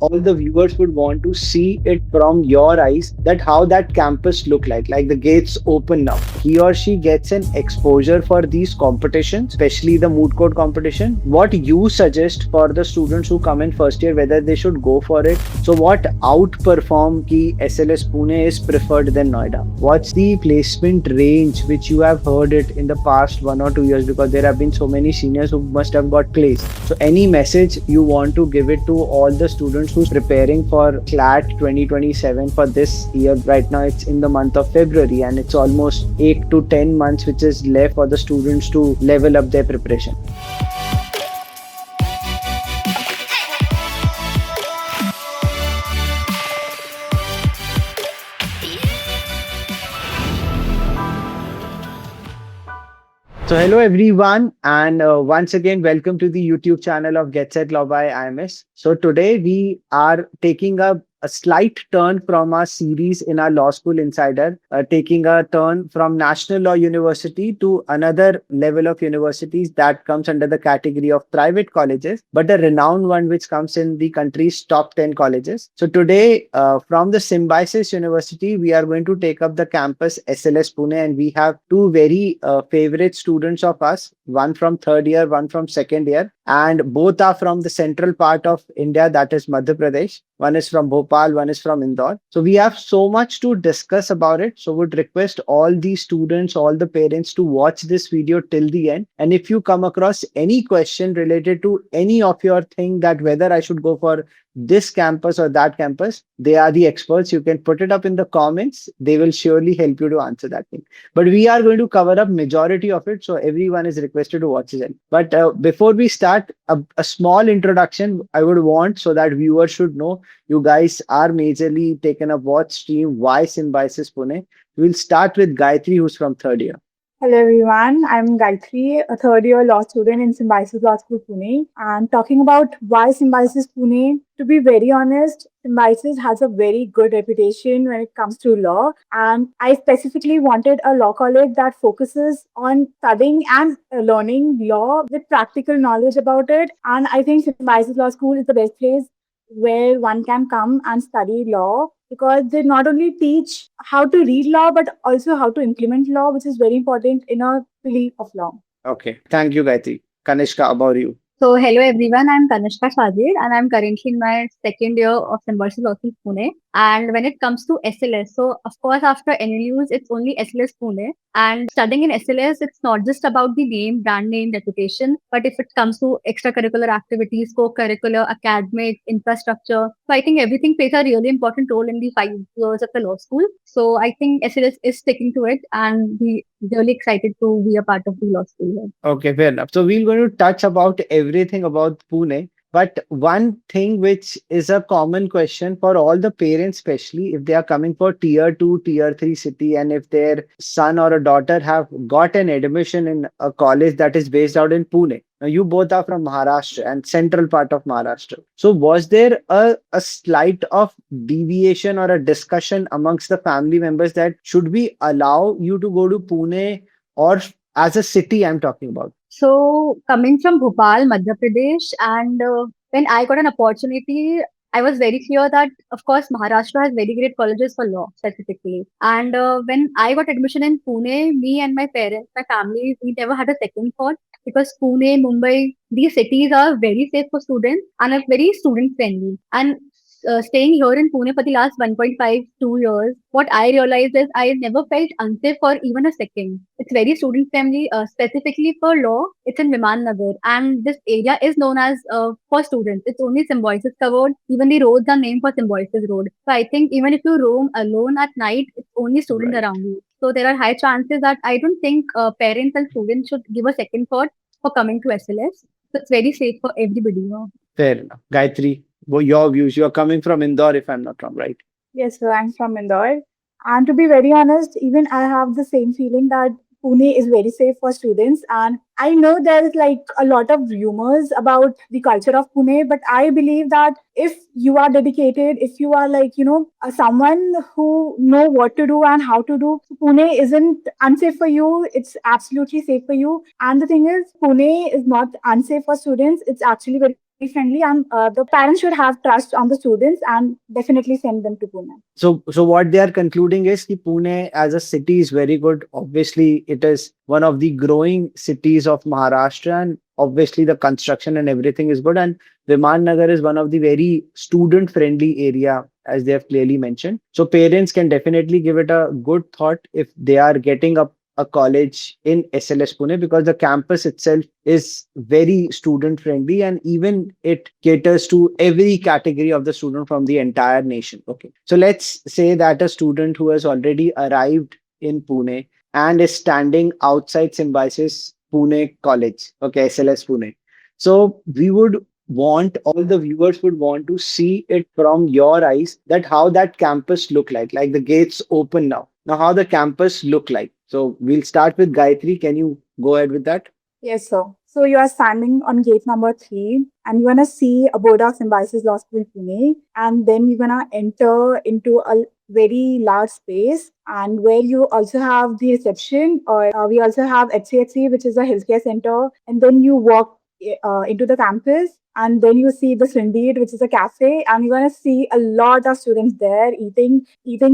all the viewers would want to see it from your eyes, that how that campus look like the gates open now. He or she gets an exposure for these competitions, especially the moot court competition. What you suggest for the students who come in first year, whether they should go for it? So what outperform ki SLS Pune is preferred than Noida? What's the placement range which you have heard it in the past 1 or 2 years, because there have been so many seniors who must have got placed? So any message you want to give it to all the students who's preparing for CLAT 2027 for this year? Right now it's in the month of February and it's almost 8 to 10 months which is left for the students to level up their preparation. So hello everyone, and once again welcome to the YouTube channel of Get Set Law by IMS. So today we are taking a slight turn from our series in our Law School Insider, taking a turn from National Law University to another level of universities that comes under the category of private colleges, but a renowned one which comes in the country's top 10 colleges. So today from the Symbiosis University, we are going to take up the campus SLS Pune, and we have two very favorite students of us, one from third year, one from second year, and both are from the central part of India, that is Madhya Pradesh. One is from Bhopal, one is from Indore. So we have so much to discuss about it. So would request all the students, all the parents to watch this video till the end. And if you come across any question related to any of your thing, that whether I should go for this campus or that campus, they are the experts. You can put it up in the comments. They will surely help you to answer that thing. But we are going to cover up majority of it. So everyone is requested to watch it. But before we start, a small introduction I would want, so that viewers should know you guys are majorly taken up what stream, why Symbiosis Pune. We'll start with Gayatri, who's from third year. Hello everyone, I'm Gayatri, a third year law student in Symbiosis Law School Pune. And talking about why Symbiosis Pune, to be very honest, Symbiosis has a very good reputation when it comes to law. And I specifically wanted a law college that focuses on studying and learning law with practical knowledge about it. And I think Symbiosis Law School is the best place where one can come and study law, because they not only teach how to read law, but also how to implement law, which is very important in a field of law. Okay. Thank you, Gayatri. Kanishka, about you. So, hello everyone, I'm Kanishka Chhajed and I'm currently in my second year of Symbiosis Law School Pune. And when it comes to SLS, so of course, after NLUs, it's only SLS Pune. And studying in SLS, it's not just about the name, brand name, reputation, but if it comes to extracurricular activities, co-curricular, academic, infrastructure. So, I think everything plays a really important role in the 5 years of the law school. So, I think SLS is sticking to it and we really excited to be a part of the law school here. Okay, fair enough. So we're going to touch about everything about Pune. But one thing which is a common question for all the parents, especially if they are coming for tier 2, tier 3 city, and if their son or a daughter have got an admission in a college that is based out in Pune. Now, you both are from Maharashtra and central part of Maharashtra. So was there a slight of deviation or a discussion amongst the family members that should we allow you to go to Pune, or as a city I'm talking about? So, coming from Bhopal, Madhya Pradesh, and when I got an opportunity, I was very clear that, of course, Maharashtra has very great colleges for law specifically. And when I got admission in Pune, me and my parents, my family, we never had a second thought, because Pune, Mumbai, these cities are very safe for students and are very student friendly. And staying here in Pune for the last 1.5, 2 years, what I realized is I never felt unsafe for even a second. It's very student friendly, specifically for law. It's in Viman Nagar, and this area is known as for students. It's only Symbiosis covered. Even the roads are named for Symbiosis Road. So I think even if you roam alone at night, it's only students Right. around you. So there are high chances that I don't think parents and students should give a second thought for coming to SLS. So it's very safe for everybody. Fair enough. Gayatri, your views. You are coming from Indore, if I'm not wrong, right? Yes, so I'm from Indore. And to be very honest, even I have the same feeling that Pune is very safe for students. And I know there is like a lot of rumors about the culture of Pune, but I believe that if you are dedicated, if you are like, someone who know what to do and how to do, Pune isn't unsafe for you. It's absolutely safe for you. And the thing is, Pune is not unsafe for students. It's actually very friendly, and the parents should have trust on the students and definitely send them to Pune. So what they are concluding is that Pune as a city is very good. Obviously, it is one of the growing cities of Maharashtra, and obviously the construction and everything is good. And Viman Nagar is one of the very student-friendly area, as they have clearly mentioned. So parents can definitely give it a good thought if they are getting a college in SLS Pune, because the campus itself is very student friendly, and even it caters to every category of the student from the entire nation. Okay. So let's say that a student who has already arrived in Pune and is standing outside Symbiosis Pune College, okay, SLS Pune. So we would want, all the viewers would want to see it from your eyes, that how that campus look like the gates open now how the campus look like. So we'll start with Gayatri. Can you go ahead with that? Yes, sir. So you are standing on gate number 3, and you're gonna see a board of Symbiosis Law School Pune, and then you're gonna enter into a very large space, and where you also have the reception, or we also have HCHC, which is a healthcare center, and then you walk into the campus. And then you see the Sindit, which is a cafe, and you're gonna see a lot of students there eating,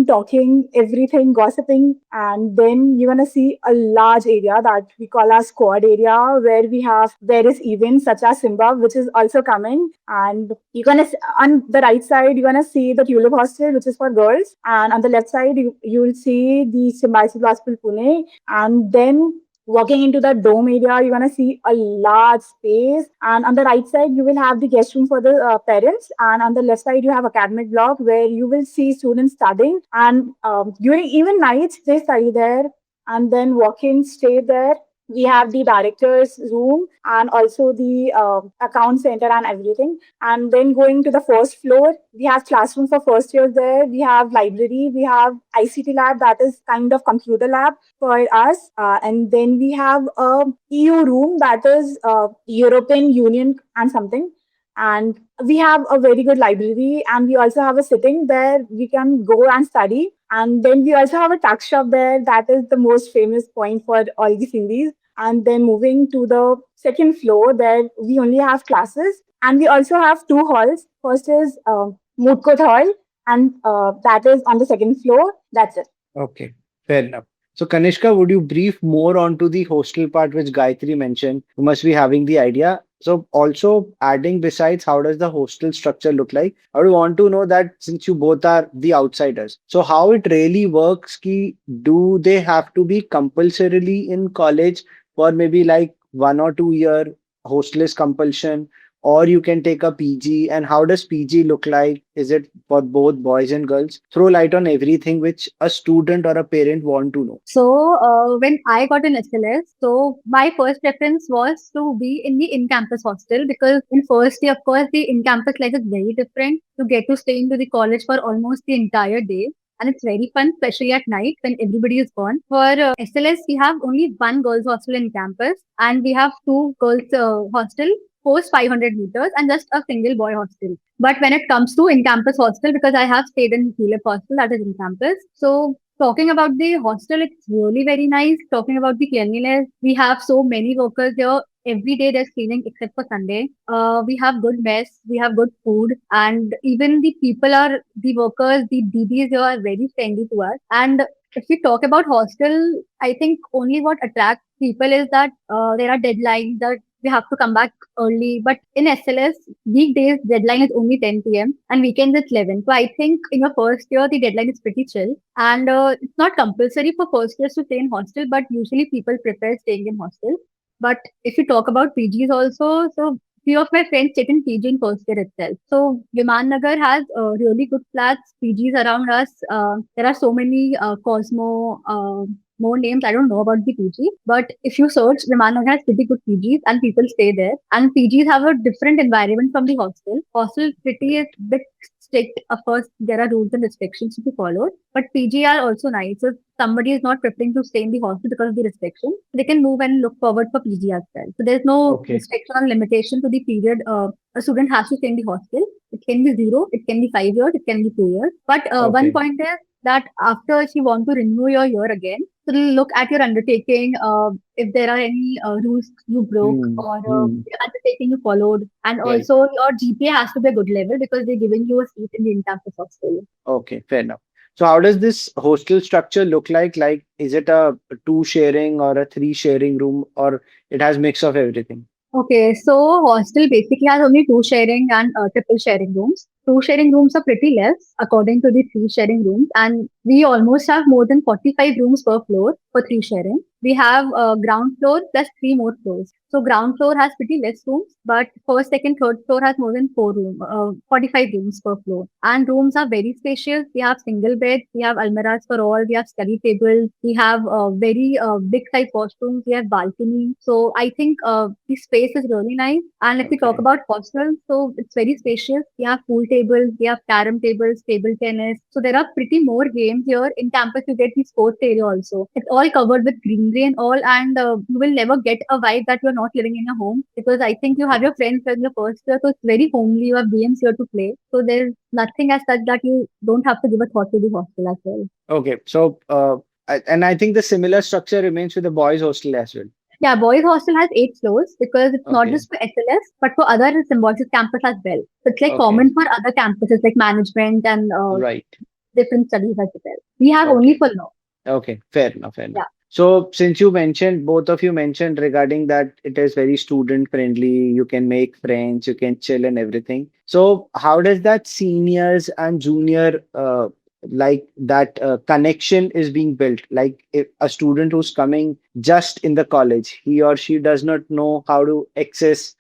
talking, everything, gossiping. And then you're going to see a large area that we call our squad area, where we have various events such as SIMBA, which is also coming. And you're going to, on the right side, you're going to see the Tulip Hostel, which is for girls. And on the left side, you'll see the Symbiosis Law School Pune. And then walking into the dome area, you're going to see a large space. And on the right side, you will have the guest room for the parents. And on the left side, you have academic block, where you will see students studying. And during even nights, they study there. And then walk in, stay there. We have the director's room and also the account center and everything. And then going to the first floor, we have classroom for first years there. We have library. We have ICT lab, that is kind of computer lab for us. And then we have a EU room, that is European Union and something. And we have a very good library, and we also have a sitting where we can go and study. And then we also have a tuck shop there, that is the most famous point for all the series. And then moving to the second floor, there we only have classes, and we also have two halls. First is Moot Hall, and that is on the second floor. That's it. Okay, fair enough. So, Kanishka, would you brief more onto the hostel part which Gayatri mentioned? You must be having the idea. So, also adding besides, how does the hostel structure look like? I would want to know that, since you both are the outsiders. So, how it really works? Ki, do they have to be compulsorily in college for maybe like 1 or 2 year hostless compulsion? Or you can take a PG, and how does PG look like? Is it for both boys and girls? Throw light on everything which a student or a parent want to know. So, when I got in SLS, so my first preference was to be in the in-campus hostel, because in first year, of course, the in-campus life is very different. You get to stay into the college for almost the entire day. And it's very fun, especially at night when everybody is gone. For SLS, we have only one girls' hostel in campus, and we have two girls' hostel post 500 meters, and just a single boy hostel. But when it comes to in-campus hostel, because I have stayed in Tulip Hostel, that is in campus. So talking about the hostel, it's really very nice. Talking about the cleanliness, we have so many workers here. Every day there's cleaning except for Sunday. We have good mess, we have good food, and even the workers, the DBs here are very friendly to us. And if we talk about hostel, I think only what attracts people is that there are deadlines, that we have to come back early. But in SLS, weekdays deadline is only 10 p.m. and weekends it's 11. So I think in your first year the deadline is pretty chill, and it's not compulsory for first years to stay in hostel, but usually people prefer staying in hostel. But if you talk about PGs also, so few of my friends stayed in PG in first year itself. So Viman Nagar has really good flats, PGs around us. There are so many Cosmo, more names. I don't know about the PG, but if you search, Viman Nagar has pretty good PGs and people stay there. And PGs have a different environment from the hostel. Hostel pretty is bit strict. Of course, there are rules and restrictions to be followed, but PG are also nice. So somebody is not preferring to stay in the hostel because of the restriction, they can move and look forward for PG as well. So there's no Okay. restriction or limitation to the period a student has to stay in the hostel. It can be 0, it can be 5 years, it can be 2 years. But one Okay. point is that after if you want to renew your year again, So they'll look at your undertaking, if there are any rules you broke Hmm. or Hmm. the undertaking you followed, and Right. also your GPA has to be a good level because they're giving you a seat in the in-campus hostel. Okay, fair enough. So how does this hostel structure look like? Like, is it a two sharing or a three sharing room, or it has mix of everything? Okay, so hostel basically has only two sharing and triple sharing rooms. Two sharing rooms are pretty less according to the three sharing rooms, and we almost have more than 45 rooms per floor for three sharing. We have ground floor plus three more floors. So ground floor has pretty less rooms, but first, second, third floor has more than 45 rooms per floor. And rooms are very spacious. We have single beds, we have almirahs for all, we have study tables, we have very big size washrooms, we have balcony. So I think the space is really nice. And if we talk Okay. about hostels, so it's very spacious. We have pool tables, we have carom tables, table tennis. So there are pretty more games here. In campus, you get the sports area also. It's all covered with greenery and all, and you will never get a vibe that you're not living in a home because I think you have your friends in your first year, so it's very homely. You have games here to play, so there's nothing as such that you don't have to give a thought to the hostel as well. Okay. So, and I think the similar structure remains with the boys' hostel as well. Yeah, boys hostel has 8 floors because it's not Okay. just for SLS but for other Symbiosis campus as well. So it's like Okay. common for other campuses like management and Right. different studies as well. We have only Okay. for law. Okay. Fair enough. Fair enough. Yeah. So, since you mentioned, both of you mentioned regarding that it is very student friendly, you can make friends, you can chill and everything. So, how does that seniors and junior like that connection is being built? Like, if a student who's coming just in the college, he or she does not know how to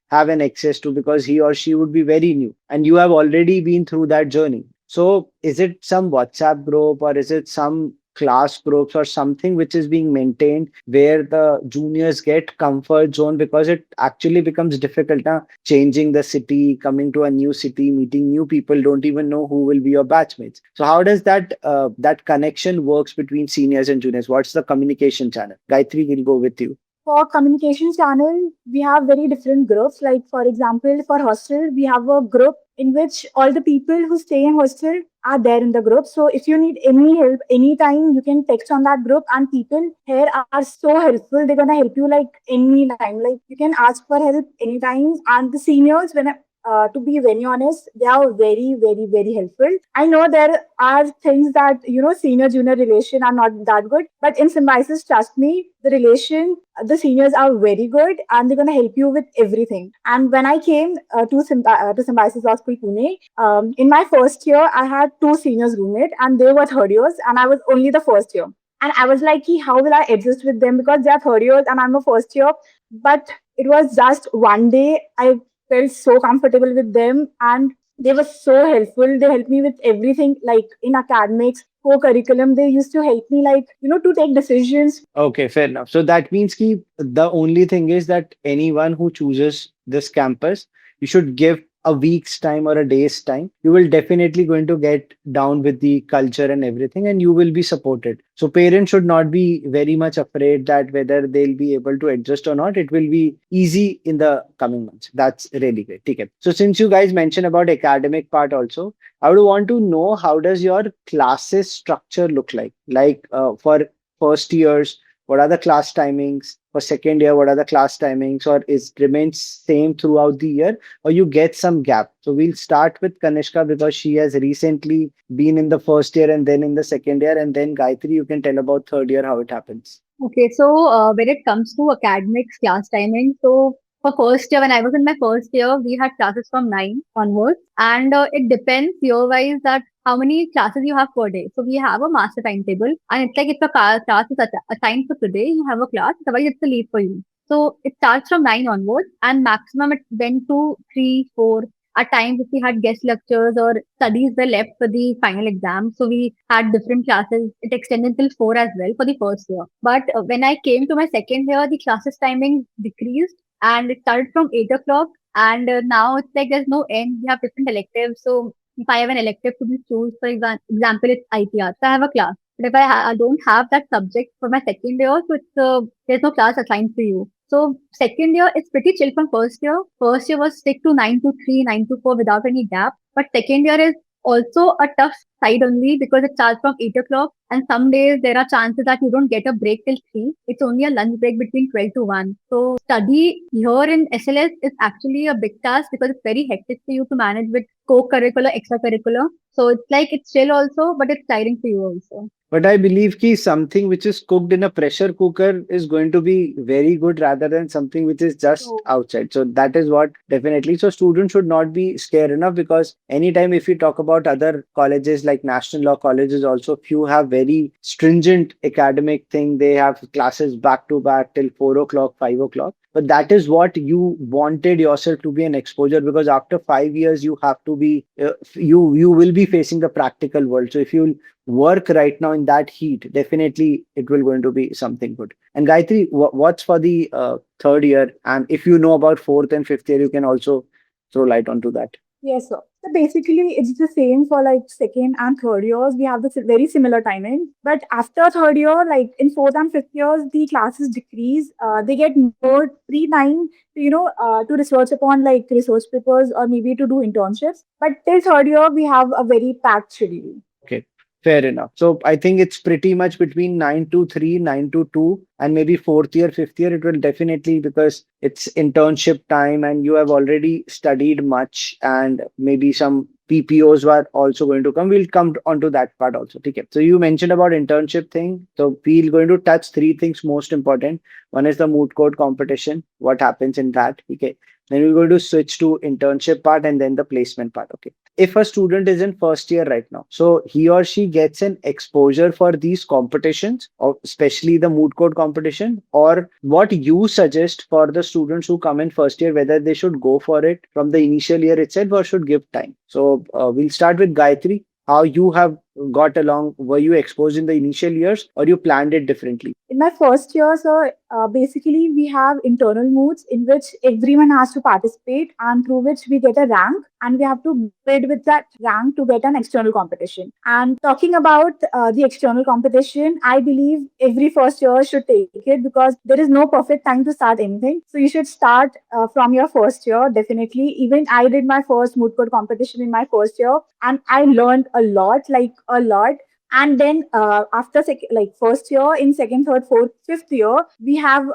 have an access to because he or she would be very new, and you have already been through that journey. So, is it some WhatsApp group or is it some class groups or something which is being maintained where the juniors get comfort zone because it actually becomes difficult now changing the city, coming to a new city, meeting new people, don't even know who will be your batchmates. So how does that connection works between seniors and juniors? What's the communication channel? Gayatri will go with you. For communication channel, we have very different groups. Like for example, for hostel, we have a group in which all the people who stay in hostel are there in the group. So if you need any help anytime, you can text on that group, and people here are so helpful. They're gonna help you like anytime. Like you can ask for help anytime. And the seniors, to be very honest, they are very, very, very helpful. I know there are things that senior junior relation are not that good, but in Symbiosis, trust me, the seniors are very good, and they're gonna help you with everything. And when I came to Symbiosis Law School Pune, in my first year, I had two seniors roommate, and they were third years, and I was only the first year. And I was like, how will I adjust with them because they are third years and I'm a first year? But it was just one day. I felt so comfortable with them, and they were so helpful. They helped me with everything, like in academics, co-curriculum. They used to help me, like, to take decisions. Okay, fair enough. So that means ki the only thing is that anyone who chooses this campus, you should give a week's time or a day's time. You will definitely going to get down with the culture and everything, and you will be supported. So parents should not be very much afraid that whether they'll be able to adjust or not. It will be easy in the coming months. That's really great. Okay. So since you guys mentioned about academic part also, I would want to know how does your classes structure look like? Like for first years, what are the class timings? For second year, what are the class timings? Or is remains same throughout the year, or you get some gap? So we'll start with Kanishka because she has recently been in the first year and then in the second year, and then Gayatri, you can tell about third year how it happens. Okay, so when it comes to academics class timing, so for first year, when I was in my first year, we had classes from 9 onwards, and it depends year wise that how many classes you have per day. So we have a master timetable, and it's like if a class is assigned for today, you have a class, otherwise it's a leave for you. So it starts from 9 onwards, and maximum it went to 3, 4. At times, if we had guest lectures or studies were left for the final exam, so we had different classes. It extended till 4 as well for the first year. But when I came to my second year, the classes timing decreased and it started from 8 o'clock. And now it's like there's no end. We have different electives. So if I have an elective to be choose, for example, it's ITR. So I have a class. But if I don't have that subject for my second year, so there's no class assigned to you. So second year it's pretty chill from first year. First year was stick to 9 to 3, 9 to 4 without any gap. But second year is also a tough side only because it starts from 8 o'clock, and some days there are chances that you don't get a break till 3. It's only a lunch break between 12 to 1. So study here in SLS is actually a big task because it's very hectic for you to manage with co-curricular, extracurricular. So it's like it's chill also, but it's tiring for you also. But I believe ki something which is cooked in a pressure cooker is going to be very good rather than something which is just So, outside. So that is what definitely. So students should not be scared enough, because anytime if you talk about other colleges like national law colleges, also few have very stringent academic thing. They have classes back to back till 4 o'clock, 5 o'clock. But that is what you wanted yourself to be an exposure, because after 5 years you have to be you will be facing the practical world. So if you work right now in that heat, definitely it will going to be something good. And Gayatri, what's for the third year? And if you know about fourth and fifth year, you can also throw light onto that. yes, sir. So basically, it's the same for like second and third years. We have the very similar timing. But after third year, like in fourth and fifth years, the classes decrease. They get more free time to, to research upon like research papers or maybe to do internships. But till third year, we have a very packed schedule. Okay, fair enough. So I think it's pretty much between 9 to 3, 9 to 2, and maybe fourth year, fifth year, it will definitely, because it's internship time and you have already studied much, and maybe some PPOs were also going to come. We'll come onto that part also. Okay. So you mentioned about internship thing. So we're going to touch three things most important. One is the moot court competition. What happens in that? Okay. Then we're going to switch to internship part and then the placement part. Okay. If a student is in first year right now, so he or she gets an exposure for these competitions, or especially the moot court competition, or what you suggest for the students who come in first year, whether they should go for it from the initial year itself or should give time. So we'll start with Gayatri. How you have got along? Were you exposed in the initial years or you planned it differently? In my first year, so basically we have internal moods in which everyone has to participate and through which we get a rank and we have to bid with that rank to get an external competition. And talking about the external competition, I believe every first year should take it because there is no perfect time to start anything. So you should start from your first year, definitely. Even I did my first moot court competition in my first year and I learned a lot, like a lot. And then after like first year, in second, third, fourth, fifth year, we have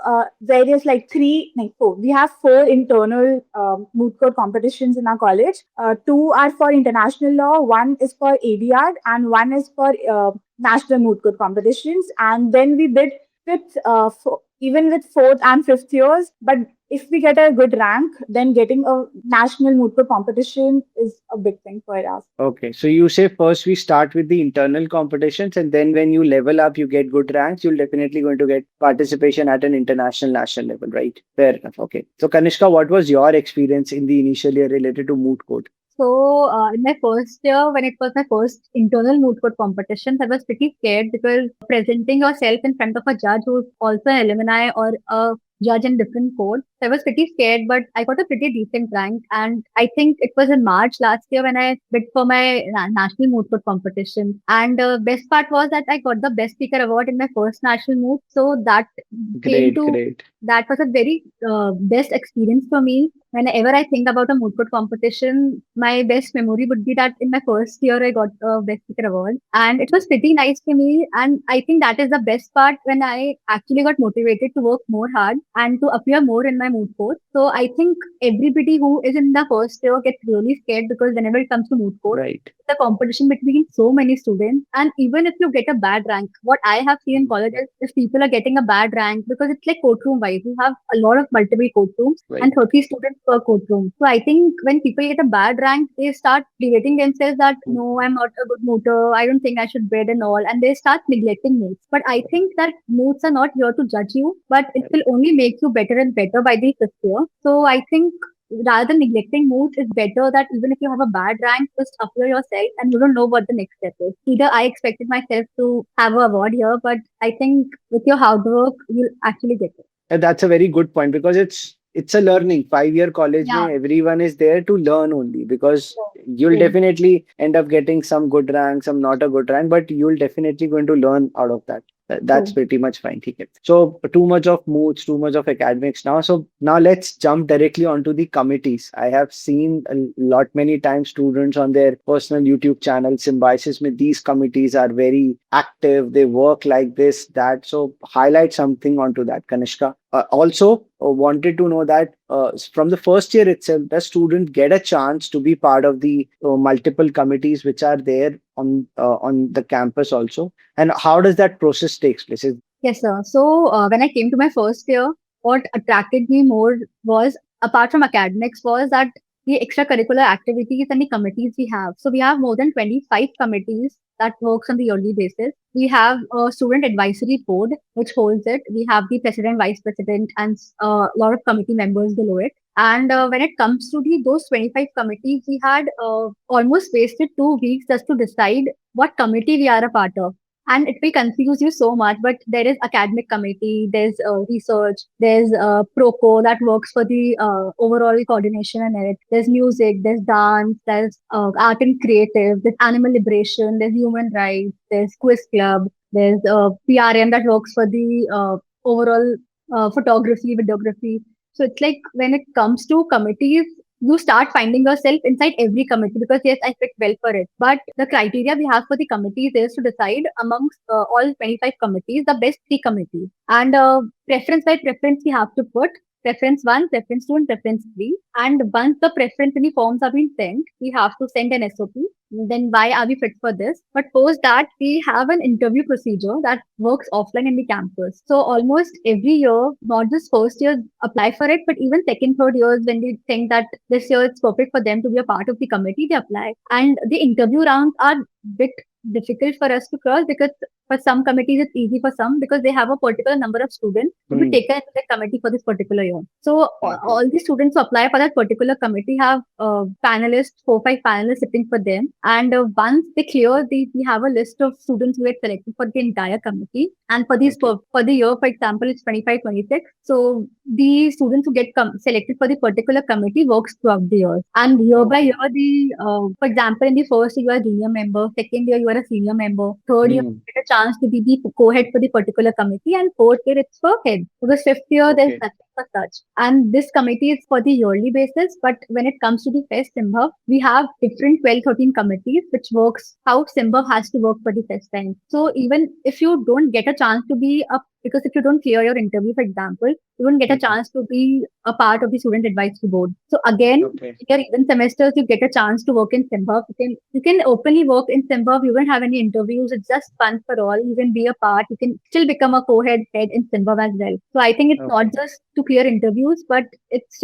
various like three, like four. We have four internal moot court competitions in our college. Two are for international law, one is for ADR, and one is for national moot court competitions. And then we bid with even with fourth and fifth years. But if we get a good rank, then getting a national moot court competition is a big thing for us. Okay, so you say first we start with the internal competitions, and then when you level up, you get good ranks, you'll definitely going to get participation at an international national level, right? Fair enough. Okay. So Kanishka, what was your experience in the initial year related to moot court? So, in my first year, when it was my first internal moot court competition, I was pretty scared because presenting yourself in front of a judge who's also an alumni or a judge in different court. So I was pretty scared, but I got a pretty decent rank. And I think it was in March last year when I bid for my national moot court competition. And the best part was that I got the best speaker award in my first national moot. So that came Great, to great. that was a very best experience for me. Whenever I think about a moot court competition, my best memory would be that in my first year I got a best speaker award, and it was pretty nice for me. And I think that is the best part when I actually got motivated to work more hard and to appear more in my moot court. So I think everybody who is in the first year gets really scared because whenever it comes to moot court, Right. the competition between so many students. And even if you get a bad rank, what I have seen in colleges, if people are getting a bad rank, because it's like courtroom wise, you have a lot of multiple courtrooms Right. and 30 students per courtroom. So I think when people get a bad rank, they start debating themselves that no, I'm not a good mooter. I don't think I should bid and all. And they start neglecting moots. But I think that moots are not here to judge you, but it will only make you better and better by the fifth year. So I think rather than neglecting moods, it's better that even if you have a bad rank, just appear yourself and you don't know what the next step is. Either I expected myself to have an award here, but I think with your hard work, you'll actually get it. And that's a very good point, because it's a learning 5 year college. Yeah. Mein everyone is there to learn only, because you'll True. definitely end up getting some good rank, some not a good rank, but you'll definitely going to learn out of that. That's True. pretty much fine. Okay. So too much of moods, too much of academics now. So now let's jump directly onto the committees. I have seen a lot many times students on their personal YouTube channel, Symbiosis, with these committees are very active. They work like this, that. So highlight something onto that, Kanishka. Also, wanted to know that from the first year itself, does student get a chance to be part of the multiple committees which are there on the campus also? And how does that process takes place? Yes, sir. So when I came to my first year, what attracted me more was, apart from academics, was that the extracurricular activities and the committees we have. So we have more than 25 committees that works on the yearly basis. We have a student advisory board which holds it. We have the president, vice president, and a lot of committee members below it. And when it comes to those 25 committees, we had almost wasted 2 weeks just to decide what committee we are a part of, and it will confuse you so much. But there is academic committee, there's research, there's proco that works for the overall coordination and it, there's music, there's dance, there's art and creative, there's animal liberation, there's human rights, there's quiz club, there's prm that works for the overall photography, videography. So it's like when it comes to committees, you start finding yourself inside every committee because yes, I fit well for it. But the criteria we have for the committees is to decide amongst all 25 committees the best three committees. And preference by preference, we have to put preference 1, preference 2, and preference 3. And once the preference and the forms have been sent, we have to send an SOP. Then why are we fit for this? But post that, we have an interview procedure that works offline in the campus. So almost every year, not just first year apply for it, but even second, third years, when they think that this year it's perfect for them to be a part of the committee, they apply. And the interview rounds are bit difficult for us to cross because for some committees it's easy, for some because they have a particular number of students to be Hmm. taken into the committee for this particular year. So Okay. all the students who apply for that particular committee have panelists, 4 5 panelists sitting for them. And once they clear we have a list of students who get selected for the entire committee. And for these Okay. for the year, for example, it's 25 26. So the students who get selected for the particular committee works throughout the years. And year by Okay. year, for example, in the first year you are a junior member, second year you are a senior member, third year Hmm. you get a chance to be the co-head for the particular committee, and fourth year it's for head. So the fifth year there's Okay. nothing for such. And this committee is for the yearly basis. But when it comes to the fest SIMBA, we have different 12 13 committees which works how SIMBA has to work for the fest time. So even if you don't get a chance to be up, because if you don't clear your interview, for example, you won't get a Hmm. chance to be a part of the student advisory board. So again, Okay. in your even semesters, you get a chance to work in SIMBA. You can openly work in SIMBA. You won't have any interviews. It's just fun for all. You can be a part. You can still become a co-head head in SIMBA as well. So I think it's not Okay. just to clear interviews, but it's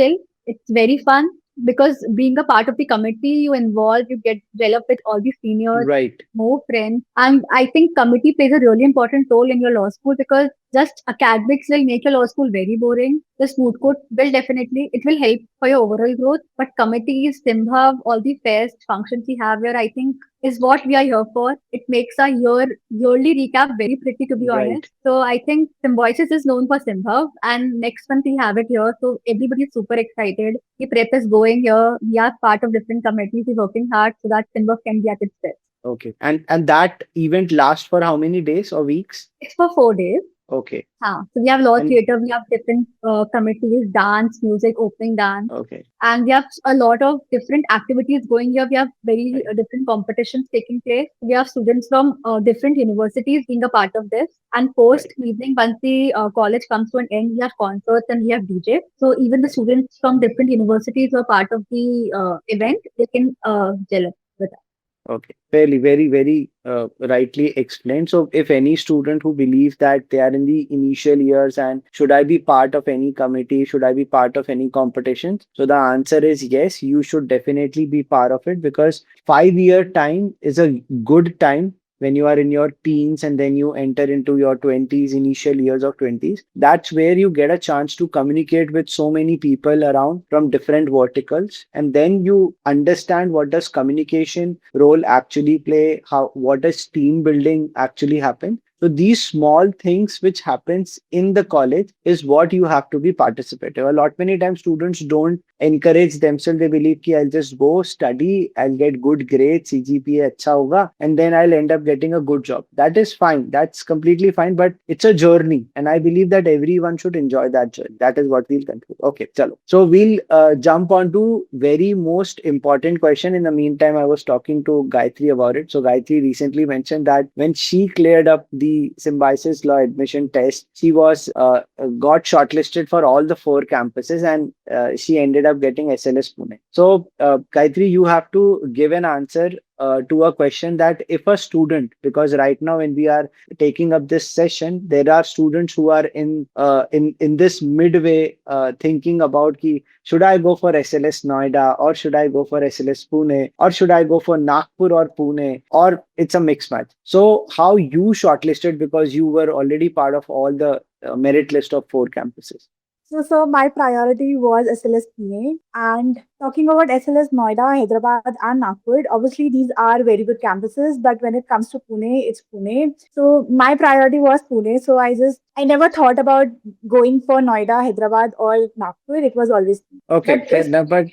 very fun because being a part of the committee, you involve, you get develop with all the seniors, Right. more friends. And I think committee plays a really important role in your law school because just academics will make your law school very boring. The smooth code will definitely, it will help for your overall growth. But committees, SIMBA, all the fest functions we have here, I think is what we are here for. It makes our yearly recap very pretty, to be Right. honest. So I think Symbiosis is known for SIMBA, and next month we have it here. So everybody is super excited. The prep is going here. We are part of different committees. We're working hard so that SIMBA can be at its best. Okay. And that event lasts for how many days or weeks? It's for 4 days. Okay. So we have law And theatre, we have different committees, dance, music, opening dance, okay. and we have a lot of different activities going here. We have very Right. different competitions taking place. We have students from different universities being a part of this. And post Right. evening, once the college comes to an end, we have concerts and we have DJ. So even the Right. students from different universities who are part of the event, they can gel with us. Okay, fairly, very, very rightly explained. So, if any student who believes that they are in the initial years and should I be part of any committee, should I be part of any competitions? So, the answer is yes, you should definitely be part of it because 5 year time is a good time when you are in your teens and then you enter into your 20s, initial years of 20s. That's where you get a chance to communicate with so many people around from different verticals. And then you understand what does communication role actually play, how what does team building actually happen. So these small things which happens in the college is what you have to be participative. A lot many times students don't encourage themselves. They believe कि I'll just go study, I'll get good grades, CGPA अच्छा होगा, and then I'll end up getting a good job. That is fine. That's completely fine. But it's a journey, and I believe that everyone should enjoy that journey. That is what we'll conclude. Okay, chalo. So we'll jump on to very most important question. In the meantime, I was talking to Gayatri about it. So Gayatri recently mentioned that when she cleared up the Symbiosis Law admission test, she was got shortlisted for all the four campuses, and she ended up getting SLS Pune. So Gayatri, you have to give an answer to a question that if a student, because right now when we are taking up this session, there are students who are in this midway thinking about ki, should I go for SLS Noida, or should I go for SLS Pune, or should I go for Nagpur or Pune, or it's a mixed match. So how you shortlisted, because you were already part of all the merit list of four campuses? So my priority was SLS Pune. And talking about SLS Noida, Hyderabad, and Nagpur, obviously these are very good campuses. But when it comes to Pune, it's Pune. So my priority was Pune. So I never thought about going for Noida, Hyderabad, or Nagpur. It was always Pune. Okay, But fair if enough. But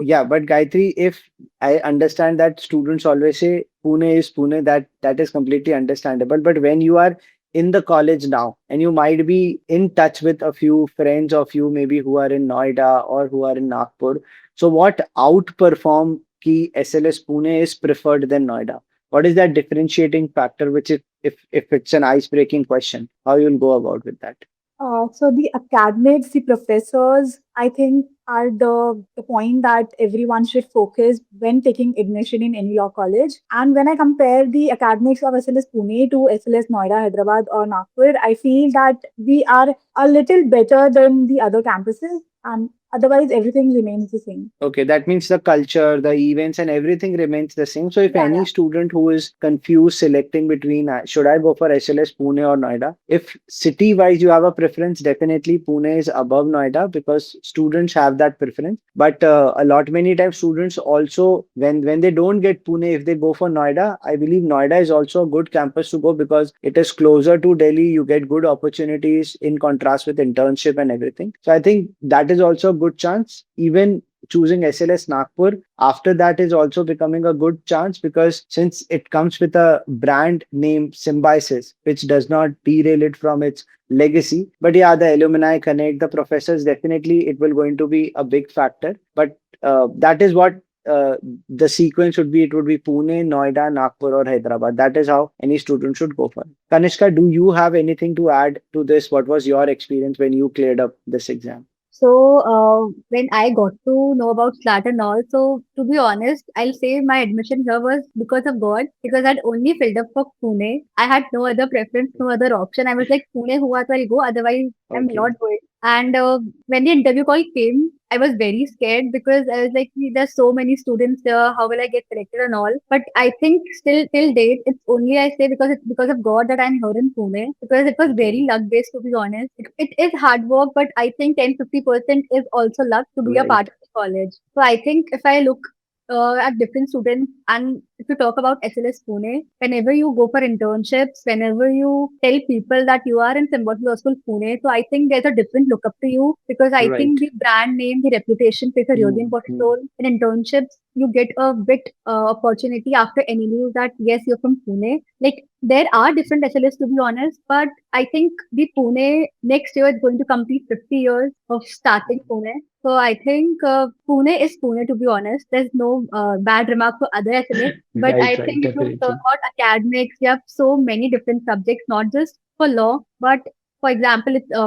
yeah, but Gayatri, if I understand that students always say Pune is Pune, that is completely understandable. But when you are in the college now, and you might be in touch with a few friends of you, maybe who are in Noida or who are in Nagpur, so what outperform ki SLS Pune is preferred than Noida? What is that differentiating factor? Which if it's an ice breaking question, how you'll go about with that? So the academics, the professors, I think are the point that everyone should focus when taking admission in any law college. And when I compare the academics of SLS Pune to SLS Noida, Hyderabad, or Nagpur, I feel that we are a little better than the other campuses, and otherwise everything remains the same. Okay, that means the culture, the events, and everything remains the same. So, if Yeah, any yeah. student who is confused selecting between should I go for SLS Pune or Noida, if city wise you have a preference, definitely Pune is above Noida because students have that preference. But a lot many times students also when they don't get Pune, if they go for Noida, I believe Noida is also a good campus to go because it is closer to Delhi. You get good opportunities in contrast with internship and everything. So I think that is also a good chance. Even choosing SLS Nagpur after that is also becoming a good chance because since it comes with a brand name Symbiosis, which does not derail it from its legacy. But yeah, the alumni connect, the professors, definitely it will going to be a big factor. But that is what the sequence should be. It would be Pune, Noida, Nagpur, or Hyderabad. That is how any student should go for it. Kanishka, do you have anything to add to this? What was your experience when you cleared up this exam? So, when I got to know about SLAT and all, so to be honest, I'll say my admission here was because of God, because I'd only filled up for Pune. I had no other preference, no other option. I was like, Pune hua to I'll go, otherwise I'm Okay. not going. And when the interview call came, I was very scared because I was like, there's so many students here. How will I get selected and all? But I think still till date, it's only I say because it's because of God that I'm here in Pune because it was Okay. very luck based to be honest. It is hard work, but I think 10-50% is also luck to be a Right. part of the college. So I think if I look at different students. And if you talk about SLS Pune, whenever you go for internships, whenever you tell people that you are in Symbiosis Law School Pune, so I think there's a different look up to you because I Right. think the brand name, the reputation plays a really Hmm. important Hmm. role. In internships, you get a bit opportunity after any news that yes, you're from Pune. Like there are different SLS to be honest, but I think the Pune next year is going to complete 50 years of starting Pune. So I think Pune is Pune to be honest. There's no bad remark for other SLS. But Right. I Right. think if you talk Definitely. about academics, you have so many different subjects, not just for law, but for example, it's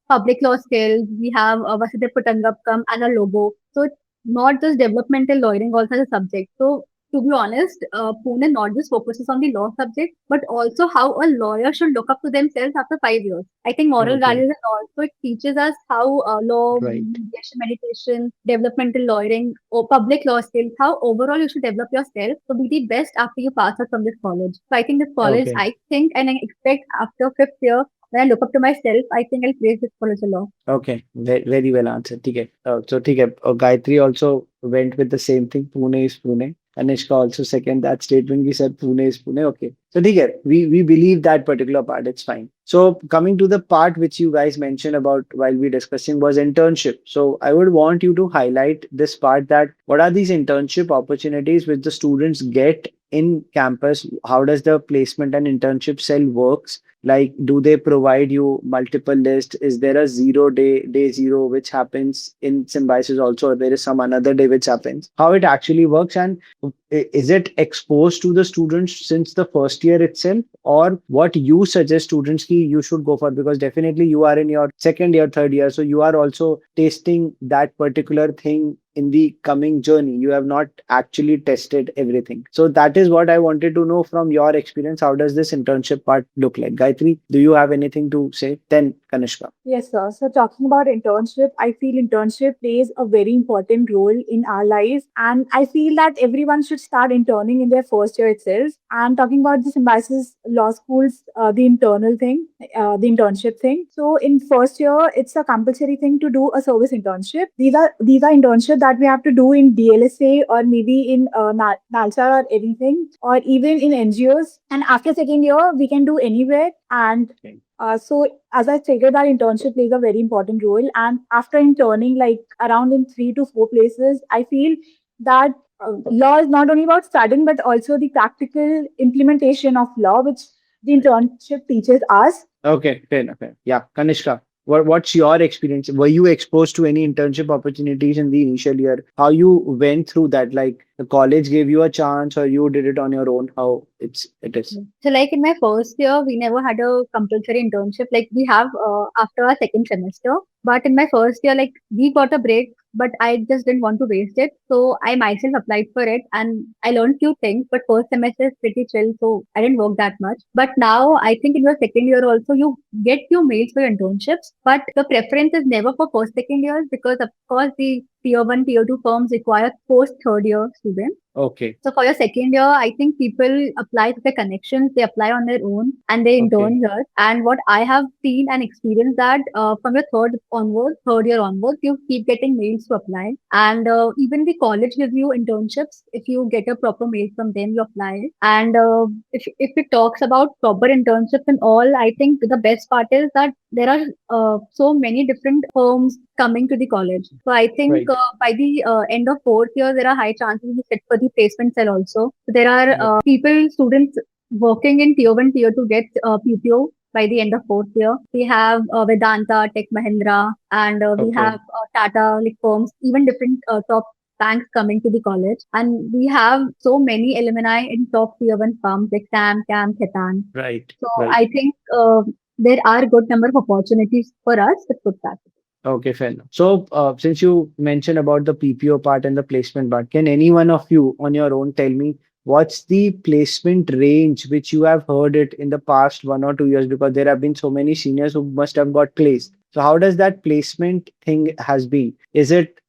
public law skills. We have Vasudha Putangapkam and a logo. So it's not just developmental lawyering also as a subject. So to be honest, Pune not just focuses on the law subject, but also how a lawyer should look up to themselves after 5 years. I think moral Okay. values and also it teaches us how law, Right. mediation, meditation, developmental lawyering, or public law skills, how overall you should develop yourself to be the best after you pass out from this college. So I think this college, Okay. I think and I expect after fifth year, when I look up to myself, I think I'll praise this college a lot. Okay. Very well answered. ठीक है. So ठीक है. Gayatri also went with the same thing. Pune is Pune. Kanishka also second that statement. We said Pune is Pune. Okay. So ठीक we believe that particular part. It's fine. So coming to the part which you guys mentioned about while we discussing was internship. So I would want you to highlight this part that what are these internship opportunities which the students get in campus? How does the placement and internship cell works? Like, do they provide you multiple lists? Is there a day zero, which happens in Symbiosis also, or there is some another day which happens? How it actually works, and is it exposed to the students since the first year itself, or what you suggest students ki you should go for? Because definitely you are in your second year, third year, so you are also tasting that particular thing in the coming journey. You have not actually tested everything. So that is what I wanted to know from your experience. How does this internship part look like? Gayatri, do you have anything to say? Then Kanishka. Yes, sir. So talking about internship, I feel internship plays a very important role in our lives. And I feel that everyone should start interning in their first year itself. And talking about the Symbiosis Law School's, the internal thing, the internship thing. So in first year, it's a compulsory thing to do a service internship. These are internships that we have to do in DLSA or maybe in NALSA or anything, or even in NGOs. And after second year, we can do anywhere. And so as I figured that internship plays a very important role. And after interning, like around in 3 to 4 places, I feel that law is not only about studying, but also the practical implementation of law, which the internship teaches us. Okay, fair enough. Fair. Yeah, Kanishka, what's your experience? Were you exposed to any internship opportunities in the initial year? How you went through that? Like the college gave you a chance, or you did it on your own? How it is? So, like in my first year, we never had a compulsory internship. Like we have after our second semester. But in my first year, like we got a break, but I just didn't want to waste it. So I myself applied for it and I learned few things. But first semester is pretty chill, so I didn't work that much. But now I think in your second year also you get few mails for your internships, but the preference is never for first second years because of course the tier one, tier two firms require post third year students. Okay, So for your second year, I think people apply with their connections, they apply on their own and they okay, intern here. And what I have seen and experienced that from your third year onwards, you keep getting mails to apply. And even the college gives you internships. If you get a proper mail from them, you apply. And if it talks about proper internships and all, I think the best part is that there are so many different firms coming to the college. So I think right. by the end of fourth year, there are high chances you sit for the placement cell also. So there are Yep. students working in tier one, tier two get PPO by the end of fourth year. We have Vedanta, Tech Mahindra, and we Okay. have Tata like firms, even different top banks coming to the college. And we have so many alumni in top tier one firms like SAM, CAM, Ketan. Right. So Right. I think there are good number of opportunities for us with good practice. Okay, fair enough. So, since you mentioned about the PPO part and the placement part, can any one of you on your own tell me what's the placement range which you have heard it in the past 1 or 2 years? Because there have been so many seniors who must have got placed. So, how does that placement thing has been? Is it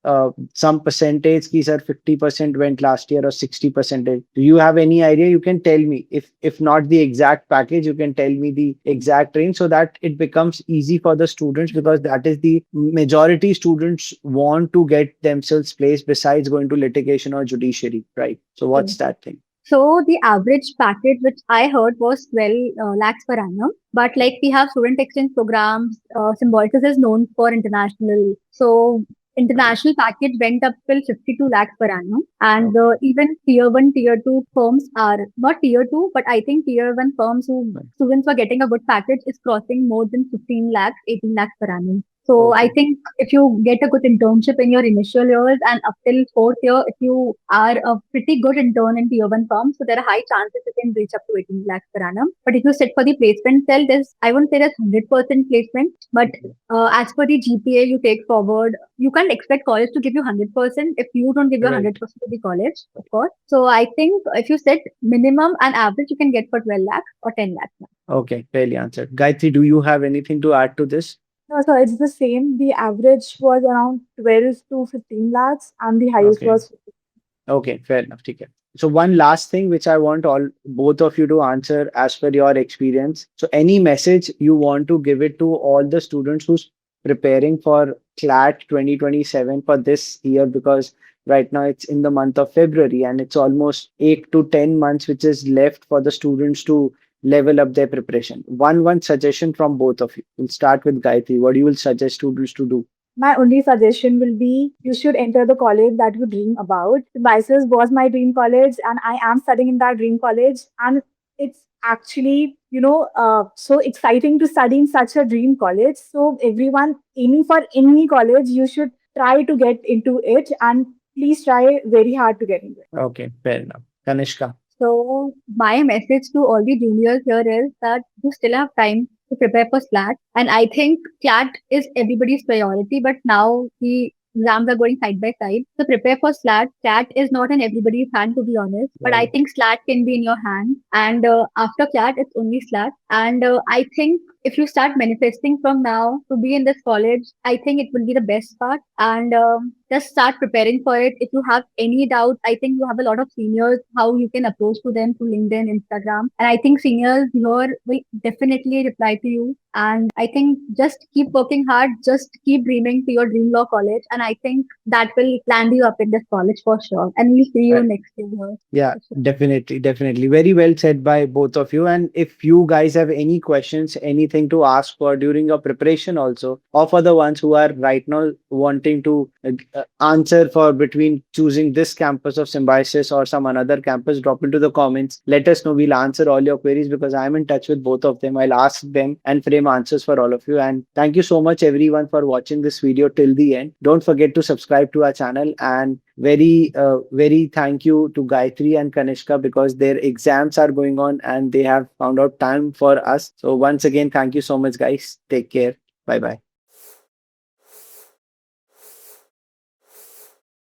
some percentage? Ki sir, 50% went last year or 60%? Do you have any idea? You can tell me. If not the exact package, you can tell me the exact range so that it becomes easy for the students, because that is the majority students want to get themselves placed besides going to litigation or judiciary, right? So what's that thing? So the average package which I heard was 12 lakhs per annum. But like we have student exchange programs, Symbiosis is known for international. So Right. international package went up till 52 lakhs per annum. And Okay. even tier one, tier two firms are not tier two, but I think tier one firms who Right. students were getting a good package is crossing more than 15 lakhs, 18 lakhs per annum. So I Okay. think if you get a good internship in your initial years and up till fourth year, if you are a pretty good intern in tier one firm, so there are high chances you can reach up to 18 lakhs per annum. But if you sit for the placement cell, I won't say there's 100% placement, but Okay. as per the GPA you take forward, you can't expect college to give you 100% if you don't give your Right. 100% to the college, of course. So I think if you set minimum and average, you can get for 12 lakhs or 10 lakhs. Okay. Fairly answered. Gayatri, do you have anything to add to this? No, so it's the same. The average was around 12 to 15 lakhs, and the highest Okay. was Okay, fair enough. Okay. So one last thing which I want all both of you to answer as per your experience. So any message you want to give it to all the students who's preparing for CLAT 2027 for this year, because right now it's in the month of February, and it's almost 8 to 10 months which is left for the students to level up their preparation. One suggestion from both of you. We'll start with Gayatri. What you will suggest students to do? My only suggestion will be you should enter the college that you dream about. Symbiosis was my dream college, and I am studying in that dream college. And it's actually, so exciting to study in such a dream college. So, everyone aiming for any college, you should try to get into it and please try very hard to get into it. Okay, fair enough. Kanishka. So my message to all the juniors here is that you still have time to prepare for SLAT. And I think CLAT is everybody's priority, but now the exams are going side by side. So prepare for SLAT. CLAT is not in everybody's hand, to be honest, but I Right. think SLAT can be in your hand. And after CLAT, it's only SLAT. And I think if you start manifesting from now to be in this college, I think it will be the best part. And just start preparing for it. If you have any doubt, I think you have a lot of seniors how you can approach to them through LinkedIn, Instagram. And I think seniors here will definitely reply to you. And I think just keep working hard, just keep dreaming to your dream law college. And I think that will land you up in this college for sure. And we'll see you next year here. Yeah, For sure. definitely, definitely. Very well said by both of you. And if you guys have any questions, anything to ask for during your preparation also, or for the ones who are right now wanting to answer for between choosing this campus of Symbiosis or some another campus, drop into the comments. Let us know. We'll answer all your queries because I'm in touch with both of them. I'll ask them and frame answers for all of you. And thank you so much everyone for watching this video till the end. Don't forget to subscribe to our channel, and very thank you to Gayatri and Kanishka because their exams are going on and they have found out time for us. So once again, thank you so much, guys. Take care. Bye bye.